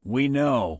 We know.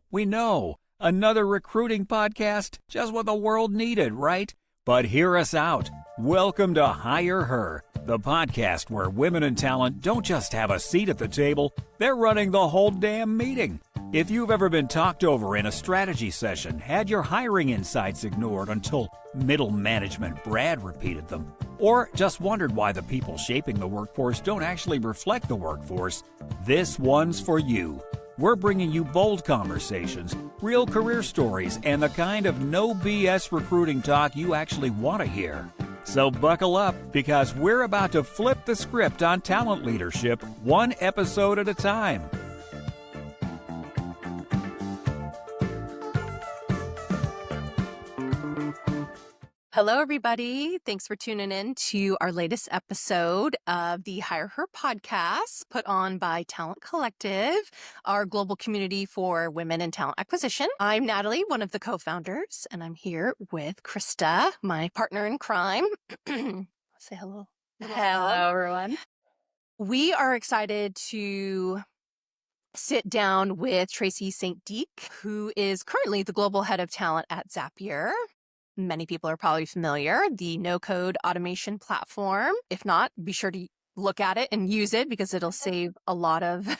Another recruiting podcast, just what the world needed, right? But hear us out. Welcome to HigherHer, the podcast where women in talent don't just have a seat at the table, they're running the whole damn meeting. If you've ever been talked over in a strategy session, had your hiring insights ignored until middle management Brad repeated them, or just wondered why the people shaping the workforce don't actually reflect the workforce, this one's for you. We're bringing you bold conversations, real career stories, and the kind of no BS recruiting talk you actually want to hear. So buckle up, because we're about to flip the script on talent leadership, one episode at a time. Hello, everybody. Thanks for tuning in to our latest episode of the HigherHer podcast, put on by Talent Collective, our global community for women in talent acquisition. I'm Natalie, one of the co-founders, and I'm here with Krista, my partner in crime. Say hello. Hello, everyone. We are excited to sit down with Tracy St.Dic, who is currently the global head of talent at Zapier. Many people are probably familiar, the no-code automation platform. If not, be sure to look at it and use it because it'll save a lot of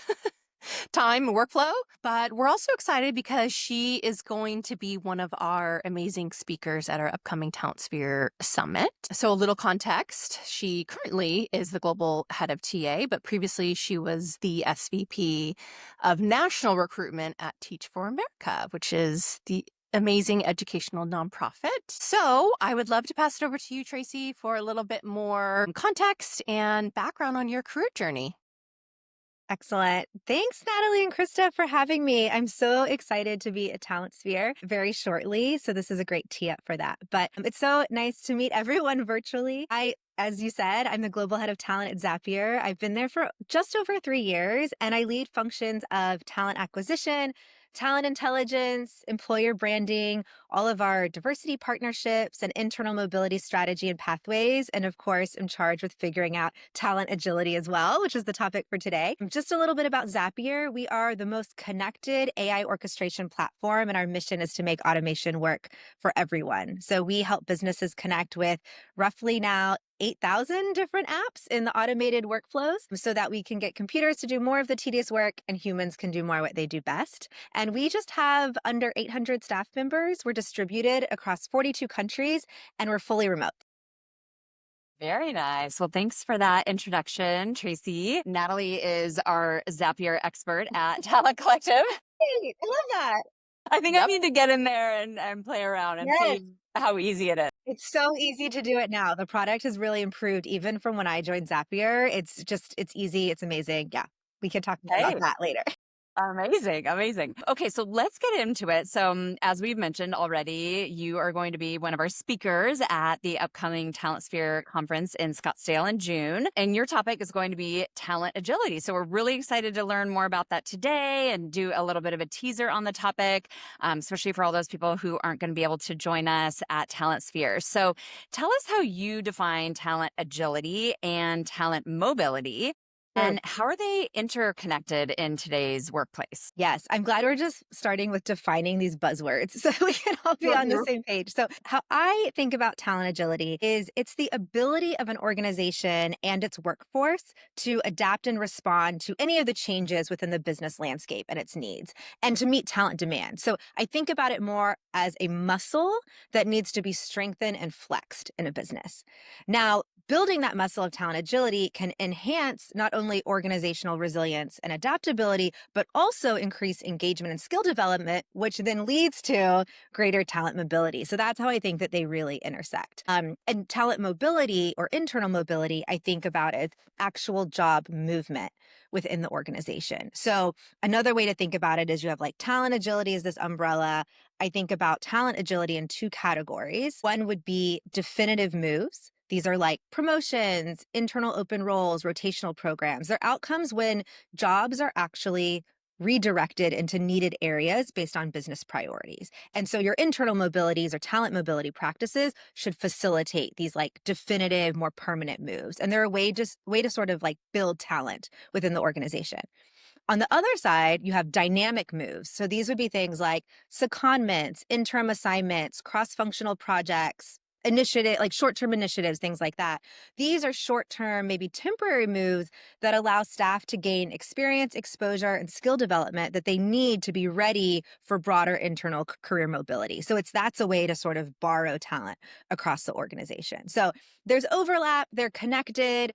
time and workflow. But we're also excited because she is going to be one of our amazing speakers at our upcoming Talent Sphere Summit. So a little context, she currently is the global head of TA, but previously she was the SVP of national recruitment at Teach for America, which is the amazing educational nonprofit. So I would love to pass it over to you, Tracy, for a little bit more context and background on your career journey. Excellent. Thanks, Natalie and Krista, for having me. I'm so excited to be at Talent Sphere very shortly. So this is a great tee up for that. But it's so nice to meet everyone virtually. As you said, I'm the global head of talent at Zapier. I've been there for just over 3 years, and I lead functions of talent acquisition, talent intelligence, employer branding, all of our diversity partnerships and internal mobility strategy and pathways. And of course, I'm charged with figuring out talent agility as well, which is the topic for today. Just a little bit about Zapier. We are the most connected AI orchestration platform, and our mission is to make automation work for everyone. So we help businesses connect with roughly now 8,000 different apps in the automated workflows so that we can get computers to do more of the tedious work and humans can do more what they do best. And we just have under 800 staff members. We're distributed across 42 countries and we're fully remote. Very nice. Well, thanks for that introduction, Tracy. Natalie is our Zapier expert at Talent Collective. Hey, I love that. I think I need to get in there and play around and see how easy it is. It's so easy to do it now. The product has really improved even from when I joined Zapier. It's easy. It's amazing. Yeah, we can talk more about that later. Amazing. Okay, so let's get into it. So as we've mentioned already, you are going to be one of our speakers at the upcoming Talent Sphere conference in Scottsdale in June. And your topic is going to be talent agility. So we're really excited to learn more about that today and do a little bit of a teaser on the topic, especially for all those people who aren't going to be able to join us at Talent Sphere. So tell us how you define talent agility and talent mobility. And how are they interconnected in today's workplace? Yes, I'm glad we're just starting with defining these buzzwords so we can all be on the same page. So how I think about talent agility is it's the ability of an organization and its workforce to adapt and respond to any of the changes within the business landscape and its needs and to meet talent demand. So I think about it more as a muscle that needs to be strengthened and flexed in a business. Now, building that muscle of talent agility can enhance not only organizational resilience and adaptability, but also increase engagement and skill development, which then leads to greater talent mobility. So that's how I think that they really intersect. And talent mobility or internal mobility, I think about as actual job movement within the organization. So another way to think about it is you have like talent agility is this umbrella. I think about talent agility in 2 categories. One would be definitive moves. These are like promotions, internal open roles, rotational programs. They're outcomes when jobs are actually redirected into needed areas based on business priorities. And so your internal mobilities or talent mobility practices should facilitate these like definitive, more permanent moves. And they're a way to sort of like build talent within the organization. On the other side, you have dynamic moves. So these would be things like secondments, interim assignments, cross-functional projects, initiative, like short-term initiatives, things like that. These are short-term, maybe temporary moves that allow staff to gain experience, exposure, and skill development that they need to be ready for broader internal career mobility. So that's a way to sort of borrow talent across the organization. So there's overlap, they're connected.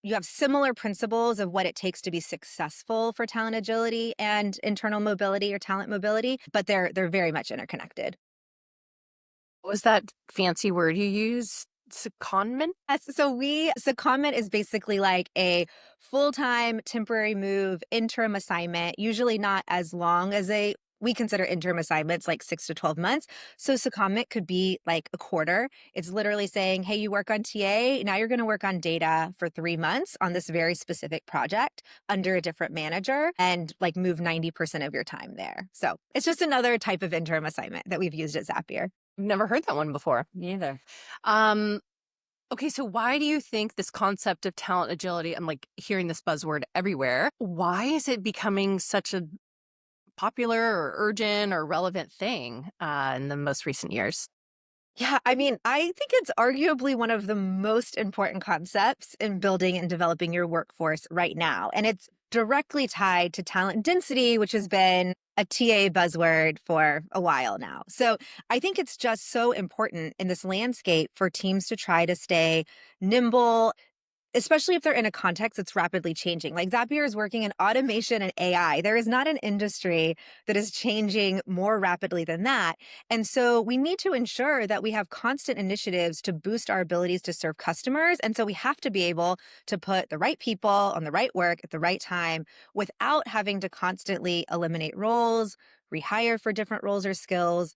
You have similar principles of what it takes to be successful for talent agility and internal mobility or talent mobility, but they're very much interconnected. What was that fancy word you used? Secondment? Yes, so secondment is basically like a full-time temporary move, interim assignment, usually not as long as we consider interim assignments like 6 to 12 months. So secondment could be like a quarter. It's literally saying, hey, you work on TA, now you're going to work on data for 3 months on this very specific project under a different manager and like move 90% of your time there. So it's just another type of interim assignment that we've used at Zapier. I've never heard that one before. Neither. Okay, so why do you think this concept of talent agility, I'm like hearing this buzzword everywhere, why is it becoming such a popular or urgent or relevant thing in the most recent years? Yeah, I mean, I think it's arguably one of the most important concepts in building and developing your workforce right now. And it's directly tied to talent density, which has been a TA buzzword for a while now. So I think it's just so important in this landscape for teams to try to stay nimble, especially if they're in a context that's rapidly changing. Like Zapier is working in automation and AI. There is not an industry that is changing more rapidly than that. And so we need to ensure that we have constant initiatives to boost our abilities to serve customers. And so we have to be able to put the right people on the right work at the right time without having to constantly eliminate roles, rehire for different roles or skills.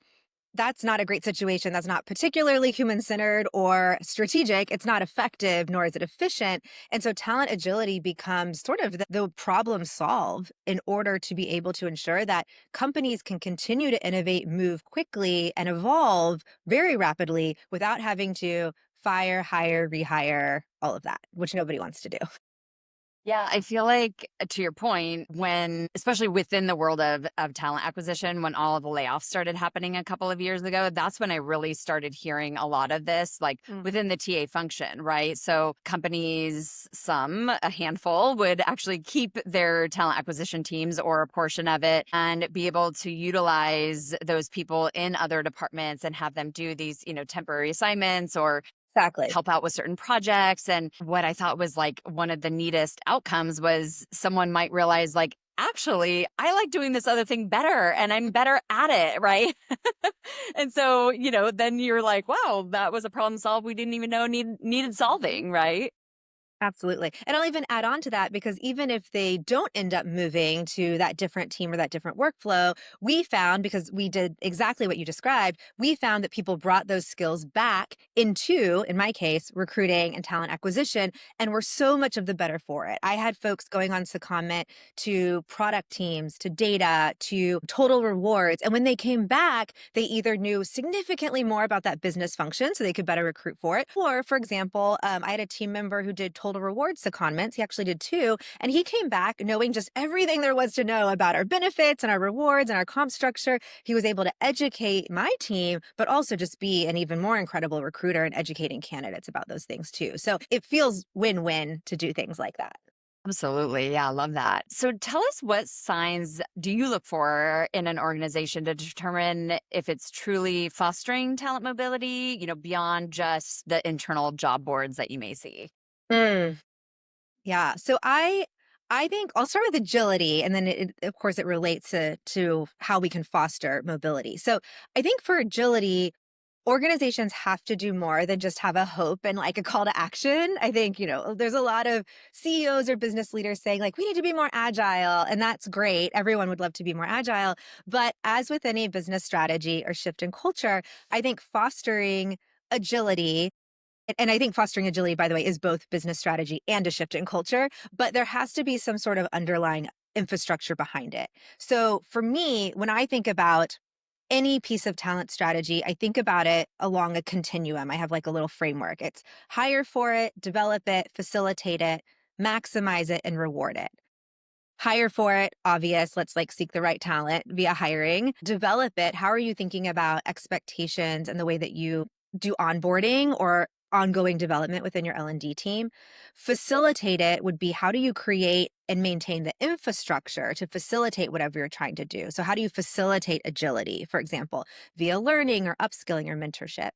That's not a great situation. That's not particularly human-centered or strategic. It's not effective, nor is it efficient. And so talent agility becomes sort of the problem solve in order to be able to ensure that companies can continue to innovate, move quickly, and evolve very rapidly without having to fire, hire, rehire, all of that, which nobody wants to do. Yeah, I feel like to your point, when especially within the world of talent acquisition, when all of the layoffs started happening a couple of years ago, that's when I really started hearing a lot of this, like within the TA function, right? So companies, a handful, would actually keep their talent acquisition teams or a portion of it and be able to utilize those people in other departments and have them do these, temporary assignments or Exactly. help out with certain projects. And what I thought was like one of the neatest outcomes was someone might realize, like, actually, I like doing this other thing better and I'm better at it. Right. And so, then you're like, wow, that was a problem solved we didn't even know needed solving. Right. Absolutely. And I'll even add on to that because even if they don't end up moving to that different team or that different workflow, we found, because we did exactly what you described, we found that people brought those skills back into, in my case, recruiting and talent acquisition, and were so much of the better for it. I had folks going on secondment to product teams, to data, to total rewards. And when they came back, they either knew significantly more about that business function so they could better recruit for it. Or, for example, I had a team member who did total rewards secondments. He actually did 2. And he came back knowing just everything there was to know about our benefits and our rewards and our comp structure. He was able to educate my team, but also just be an even more incredible recruiter and educating candidates about those things too. So it feels win-win to do things like that. Absolutely. Yeah, I love that. So tell us, what signs do you look for in an organization to determine if it's truly fostering talent mobility, beyond just the internal job boards that you may see? Mm, yeah. So I think I'll start with agility, and then of course it relates to how we can foster mobility. So I think for agility, organizations have to do more than just have a hope and like a call to action. I think, there's a lot of CEOs or business leaders saying like, we need to be more agile. And that's great. Everyone would love to be more agile. But as with any business strategy or shift in culture, I think fostering agility, and I think fostering agility, by the way, is both business strategy and a shift in culture, but there has to be some sort of underlying infrastructure behind it. So for me, when I think about any piece of talent strategy, I think about it along a continuum. I have like a little framework. It's hire for it, develop it, facilitate it, maximize it, and reward it. Hire for it, obvious. Let's like seek the right talent via hiring. Develop it. How are you thinking about expectations and the way that you do onboarding or ongoing development within your L&D team? Facilitate it would be how do you create and maintain the infrastructure to facilitate whatever you're trying to do? So how do you facilitate agility, for example, via learning or upskilling or mentorship?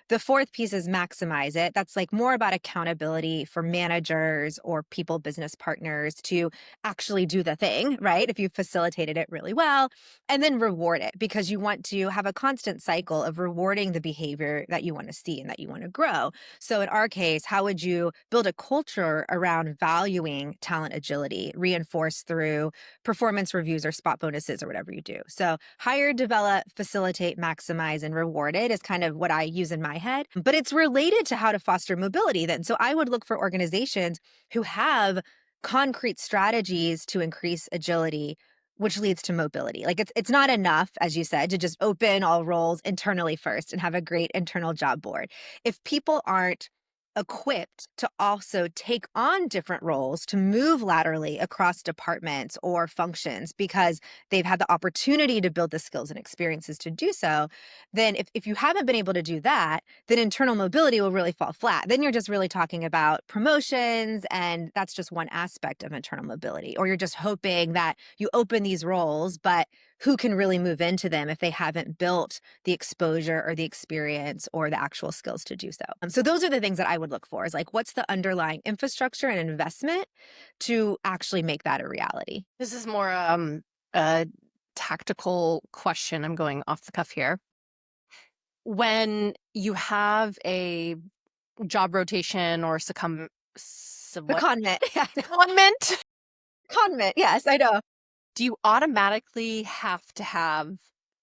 The fourth piece is maximize it. That's like more about accountability for managers or people business partners to actually do the thing, right? If you facilitated it really well, and then reward it because you want to have a constant cycle of rewarding the behavior that you want to see and that you want to grow. So in our case, how would you build a culture around valuing talent agility, reinforced through performance reviews or spot bonuses or whatever you do? So hire, develop, facilitate, maximize, and reward it is kind of what I use in my head, but it's related to how to foster mobility then. So I would look for organizations who have concrete strategies to increase agility, which leads to mobility. Like it's not enough, as you said, to just open all roles internally first and have a great internal job board. If people aren't equipped to also take on different roles to move laterally across departments or functions because they've had the opportunity to build the skills and experiences to do so, then if you haven't been able to do that, then internal mobility will really fall flat. Then you're just really talking about promotions, and that's just one aspect of internal mobility. Or you're just hoping that you open these roles, but who can really move into them if they haven't built the exposure or the experience or the actual skills to do so. So those are the things that I would look for is like, what's the underlying infrastructure and investment to actually make that a reality? This is more a tactical question. I'm going off the cuff here. When you have a job rotation or Secondment. secondment, Secondment. Yes, I know. do you automatically have to have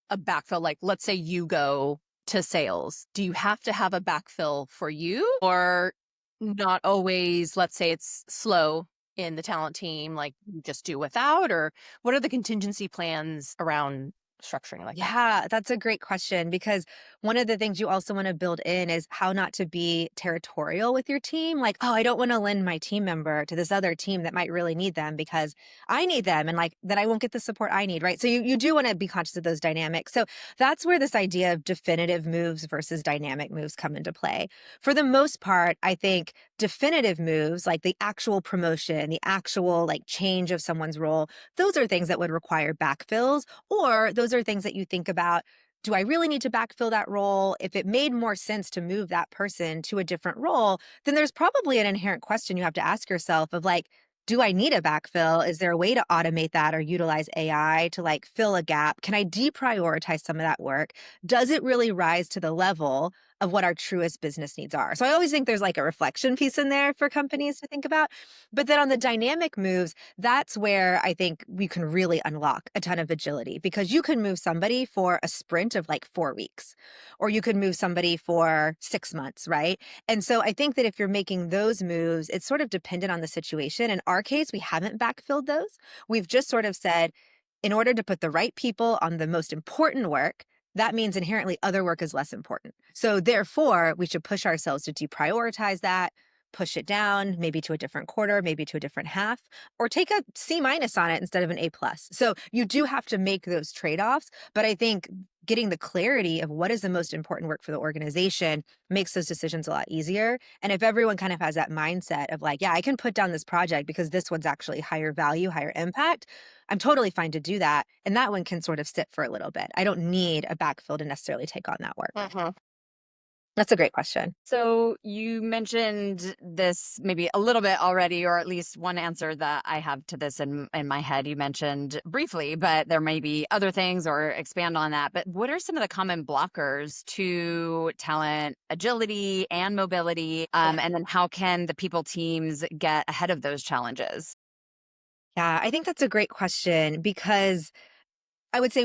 a backfill? Like, let's say you go to sales. Do you have to have a backfill for you or not always? Let's say it's slow in the talent team, like you just do without, or what are the contingency plans around structuring like that? Yeah, that's a great question because one of the things you also want to build in is how not to be territorial with your team. Like, oh, I don't want to lend my team member to this other team that might really need them because I need them and like then I won't get the support I need, right? So you do want to be conscious of those dynamics. So that's where this idea of definitive moves versus dynamic moves come into play. For the most part, I think definitive moves, like the actual promotion, the actual like change of someone's role, those are things that would require backfills, or those are things that you think about. Do I really need to backfill that role? If it made more sense to move that person to a different role, then there's probably an inherent question you have to ask yourself of like, do I need a backfill? Is there a way to automate that or utilize AI to like fill a gap? Can I deprioritize some of that work? Does it really rise to the level of what our truest business needs are? So I always think there's like a reflection piece in there for companies to think about. But then on the dynamic moves, that's where I think we can really unlock a ton of agility because you can move somebody for a sprint of like 4 weeks, or you could move somebody for 6 months, right? And so I think that if you're making those moves, it's sort of dependent on the situation. In our case, we haven't backfilled those. We've just sort of said, in order to put the right people on the most important work, that means inherently other work is less important. So therefore, we should push ourselves to deprioritize that, push it down, maybe to a different quarter, maybe to a different half, or take a C- on it instead of an A+. So you do have to make those trade-offs, but I think getting the clarity of what is the most important work for the organization makes those decisions a lot easier. And if everyone kind of has that mindset of like, yeah, I can put down this project because this one's actually higher value, higher impact, I'm totally fine to do that. And that one can sort of sit for a little bit. I don't need a backfill to necessarily take on that work. Mhm. That's a great question. So you mentioned this maybe a little bit already, or at least one answer that I have to this in my head. You mentioned briefly, but there may be other things or expand on that. But what are some of the common blockers to talent agility and mobility? And then how can the people teams get ahead of those challenges? Yeah, I think that's a great question because I would say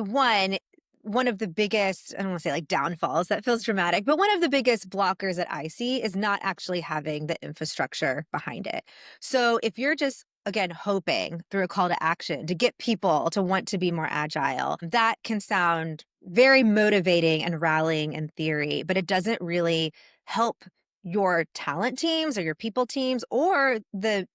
one of the biggest, I don't want to say like downfalls, that feels dramatic, but one of the biggest blockers that I see is not actually having the infrastructure behind it. So if you're just again hoping through a call to action to get people to want to be more agile, that can sound very motivating and rallying in theory, but it doesn't really help your talent teams or your people teams or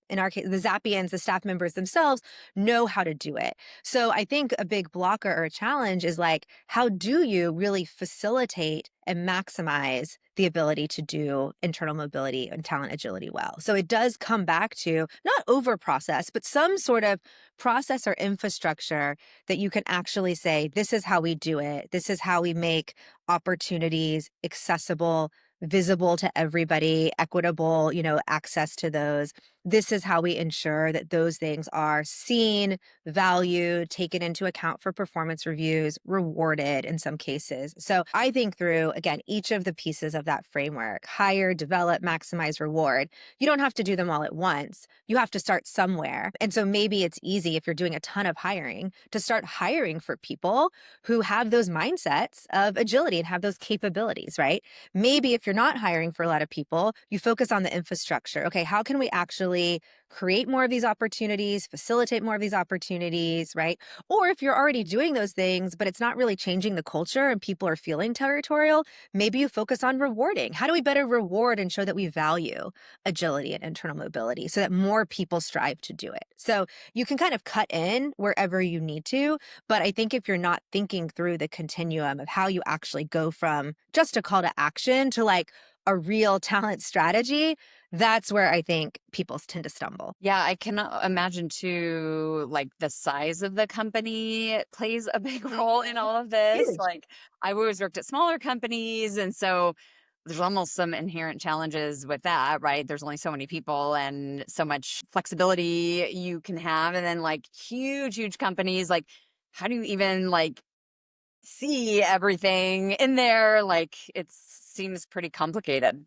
in our case, the Zapians, the staff members themselves know how to do it. So I think a big blocker or a challenge is like, how do you really facilitate and maximize the ability to do internal mobility and talent agility well? So it does come back to not over process, but some sort of process or infrastructure that you can actually say, this is how we do it. This is how we make opportunities accessible, visible to everybody, equitable, access to those. This is how we ensure that those things are seen, valued, taken into account for performance reviews, rewarded in some cases. So I think through, again, each of the pieces of that framework: hire, develop, maximize, reward. You don't have to do them all at once. You have to start somewhere. And so maybe it's easy, if you're doing a ton of hiring, to start hiring for people who have those mindsets of agility and have those capabilities, right? Maybe if you're not hiring for a lot of people, you focus on the infrastructure. Okay, how can we actually create more of these opportunities, facilitate more of these opportunities, right? Or if you're already doing those things, but it's not really changing the culture and people are feeling territorial, maybe you focus on rewarding. How do we better reward and show that we value agility and internal mobility so that more people strive to do it? So you can kind of cut in wherever you need to, but I think if you're not thinking through the continuum of how you actually go from just a call to action to like a real talent strategy, that's where I think people tend to stumble. Yeah, I cannot imagine too, like the size of the company plays a big role in all of this. Huge. Like I've always worked at smaller companies, and so there's almost some inherent challenges with that, right? There's only so many people and so much flexibility you can have. And then like huge companies, like how do you even like see everything in there? Like it seems pretty complicated.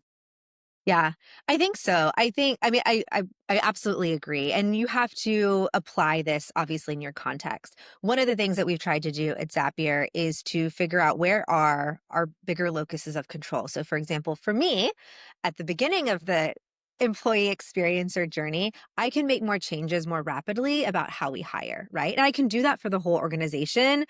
Yeah, I think so. I absolutely agree. And you have to apply this obviously in your context. One of the things that we've tried to do at Zapier is to figure out where are our bigger locuses of control. So for example, for me, at the beginning of the employee experience or journey, I can make more changes more rapidly about how we hire, right? And I can do that for the whole organization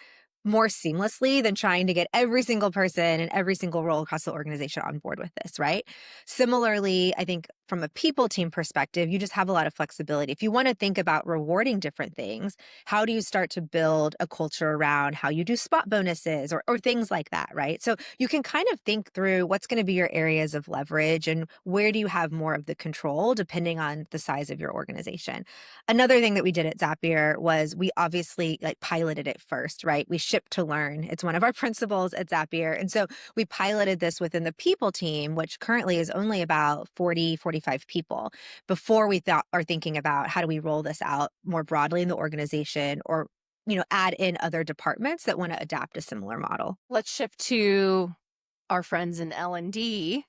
more seamlessly than trying to get every single person and every single role across the organization on board with this, right? Similarly, I think from a people team perspective, you just have a lot of flexibility. If you want to think about rewarding different things, how do you start to build a culture around how you do spot bonuses or things like that, right? So you can kind of think through what's going to be your areas of leverage and where do you have more of the control depending on the size of your organization. Another thing that we did at Zapier was we obviously like piloted it first, right? We ship to learn. It's one of our principles at Zapier. And so we piloted this within the people team, which currently is only about 40, 45 people, before we are thinking about how do we roll this out more broadly in the organization or, add in other departments that want to adapt a similar model. Let's shift to our friends in L&D.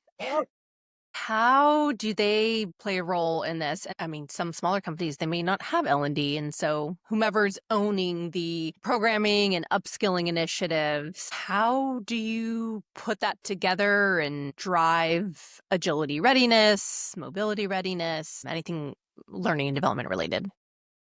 How do they play a role in this? I mean, some smaller companies, they may not have L&D. And so whomever's owning the programming and upskilling initiatives, how do you put that together and drive agility readiness, mobility readiness, anything learning and development related?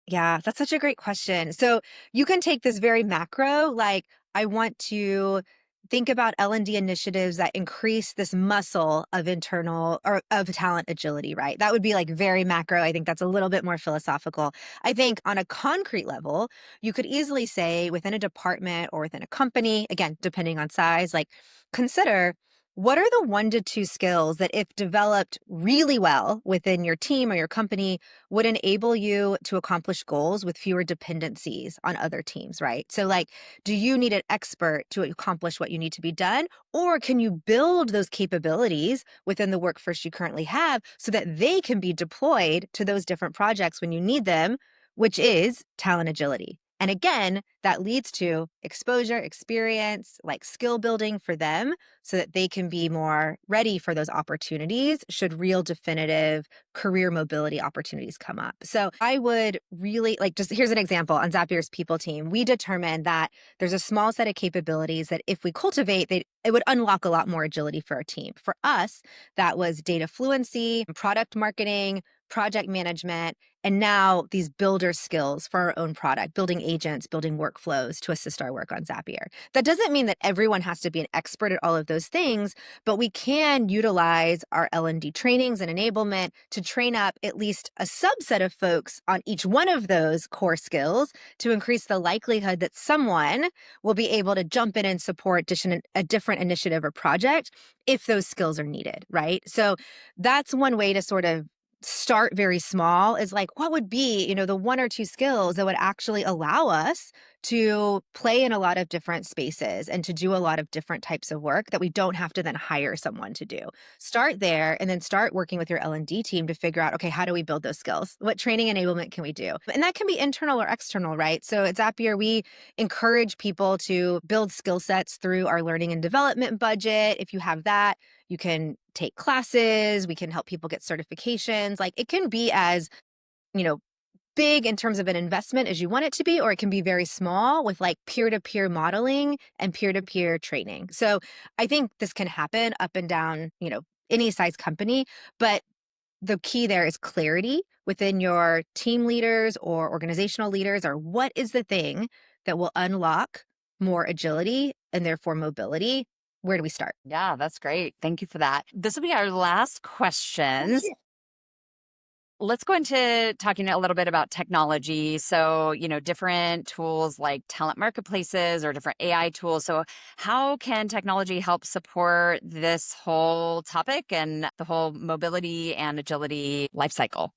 Yeah, that's such a great question. So you can take this very macro, like I want to think about L&D initiatives that increase this muscle of internal or of talent agility, right? That would be like very macro. I think that's a little bit more philosophical. I think on a concrete level, you could easily say within a department or within a company, again, depending on size, like consider what are the 1 to 2 skills that if developed really well within your team or your company would enable you to accomplish goals with fewer dependencies on other teams, right? So like, do you need an expert to accomplish what you need to be done? Or can you build those capabilities within the workforce you currently have so that they can be deployed to those different projects when you need them, which is talent agility. And again, that leads to exposure, experience, like skill building for them so that they can be more ready for those opportunities should real definitive career mobility opportunities come up. So I would really like, just here's an example on Zapier's people team. We determined that there's a small set of capabilities that if we cultivate, it would unlock a lot more agility for our team. For us, that was data fluency, product marketing, project management, And now these builder skills for our own product, building agents, building workflows to assist our work on Zapier. That doesn't mean that everyone has to be an expert at all of those things, but we can utilize our L&D trainings and enablement to train up at least a subset of folks on each one of those core skills to increase the likelihood that someone will be able to jump in and support a different initiative or project if those skills are needed, right? So that's one way to sort of start very small, is like, what would be, the one or two skills that would actually allow us to play in a lot of different spaces and to do a lot of different types of work that we don't have to then hire someone to do. Start there and then start working with your L&D team to figure out, okay, how do we build those skills? What training enablement can we do? And that can be internal or external, right? So at Zapier, we encourage people to build skill sets through our learning and development budget. If you have that, you can take classes, we can help people get certifications. Like, it can be as, big in terms of an investment as you want it to be, or it can be very small with like peer-to-peer modeling and peer-to-peer training. So I think this can happen up and down, any size company, but the key there is clarity within your team leaders or organizational leaders, or what is the thing that will unlock more agility and therefore mobility. Where do we start? Yeah, that's great. Thank you for that. This will be our last questions. Let's go into talking a little bit about technology. So, different tools like talent marketplaces or different AI tools. So how can technology help support this whole topic and the whole mobility and agility lifecycle?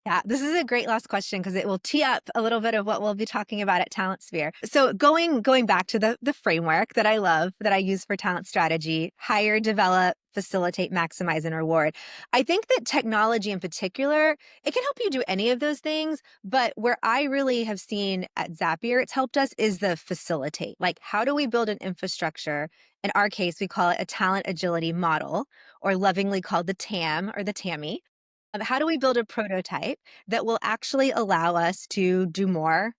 Yeah, this is a great last question because it will tee up a little bit of what we'll be talking about at Talent Sphere. So going back to the framework that I love, that I use for talent strategy: hire, develop, facilitate, maximize, and reward. I think that technology in particular, it can help you do any of those things, but where I really have seen at Zapier it's helped us is the facilitate. Like, how do we build an infrastructure? In our case, we call it a talent agility model, or lovingly called the TAM or the TAMI. How do we build a prototype that will actually allow us to do more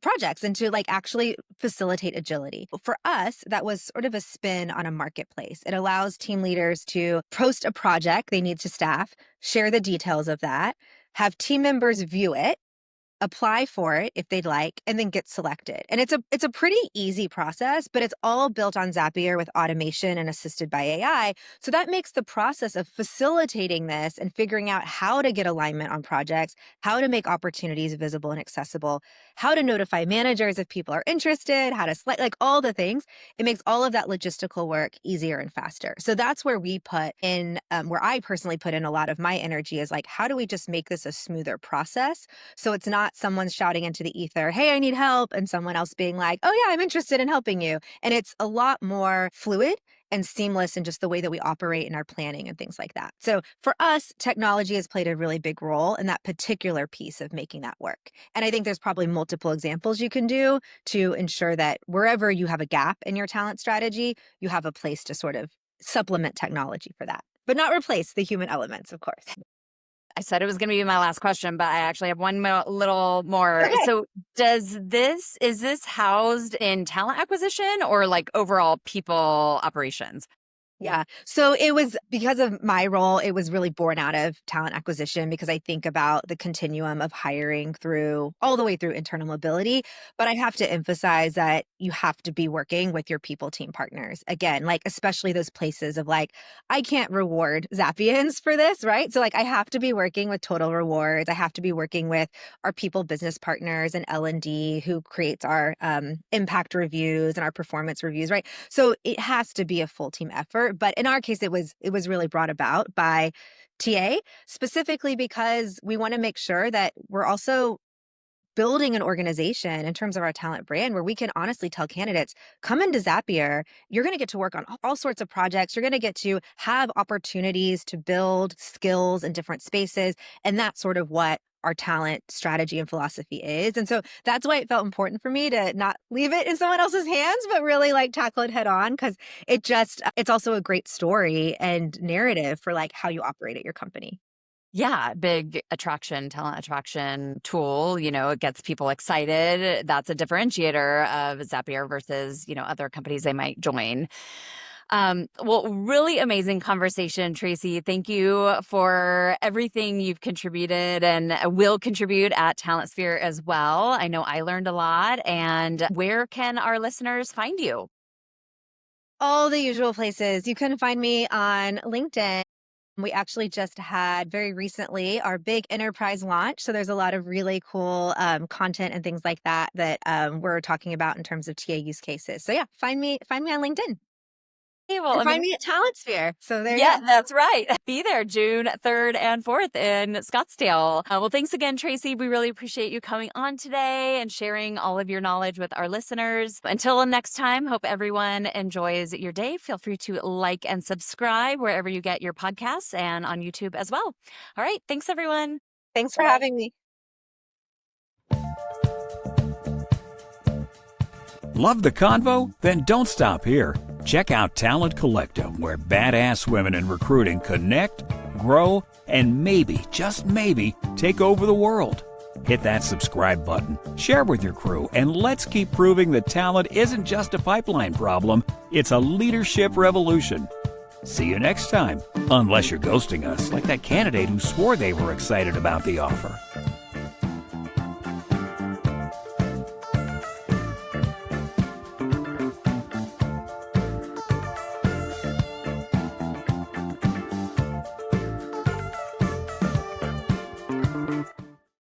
projects and to like actually facilitate agility? For us, that was sort of a spin on a marketplace. It allows team leaders to post a project they need to staff, share the details of that, have team members view it, apply for it if they'd like, and then get selected. And it's a pretty easy process, but it's all built on Zapier with automation and assisted by AI. So that makes the process of facilitating this and figuring out how to get alignment on projects, how to make opportunities visible and accessible, how to notify managers if people are interested, how to select, like all the things. It makes all of that logistical work easier and faster. So that's where we put in, where I personally put in a lot of my energy, is like, how do we just make this a smoother process? So it's not someone shouting into the ether, hey, I need help, and someone else being like, oh yeah, I'm interested in helping you. And it's a lot more fluid and seamless in just the way that we operate in our planning and things like that. So for us, technology has played a really big role in that particular piece of making that work. And I think there's probably multiple examples you can do to ensure that wherever you have a gap in your talent strategy, you have a place to sort of supplement technology for that, but not replace the human elements, of course. I said it was going to be my last question, but I actually have one little more. Okay. So is this housed in talent acquisition or like overall people operations? Yeah. So it was, because of my role, it was really born out of talent acquisition, because I think about the continuum of hiring through all the way through internal mobility. But I have to emphasize that you have to be working with your people team partners. Again, like especially those places of like, I can't reward Zapians for this, right? So like I have to be working with Total Rewards. I have to be working with our people business partners and L&D who creates our impact reviews and our performance reviews, right? So it has to be a full team effort. But in our case, it was really brought about by TA, specifically because we want to make sure that we're also building an organization in terms of our talent brand where we can honestly tell candidates, come into Zapier, you're going to get to work on all sorts of projects. You're going to get to have opportunities to build skills in different spaces. And that's sort of what our talent strategy and philosophy is. And so that's why it felt important for me to not leave it in someone else's hands, but really like tackle it head on, because it's also a great story and narrative for like how you operate at your company. Yeah, big talent attraction tool. It gets people excited. That's a differentiator of Zapier versus, other companies they might join. Well, really amazing conversation, Tracy. Thank you for everything you've contributed and will contribute at TalentSphere as well. I know I learned a lot. And where can our listeners find you? All the usual places. You can find me on LinkedIn. We actually just had very recently our big enterprise launch. So there's a lot of really cool content and things like that we're talking about in terms of TA use cases. So yeah, find me on LinkedIn. Hey, well, And find me at TalentSphere. So there you yeah, go. that's right. Be there June 3rd and 4th in Scottsdale. Well, thanks again, Tracy. We really appreciate you coming on today and sharing all of your knowledge with our listeners. Until next time, hope everyone enjoys your day. Feel free to like and subscribe wherever you get your podcasts and on YouTube as well. All right. Thanks, everyone. Thanks for having me. Love the convo? Then don't stop here. Check out Talent Collective, where badass women in recruiting connect, grow, and maybe, just maybe, take over the world. Hit that subscribe button, share with your crew, and let's keep proving that talent isn't just a pipeline problem, it's a leadership revolution. See you next time, unless you're ghosting us like that candidate who swore they were excited about the offer.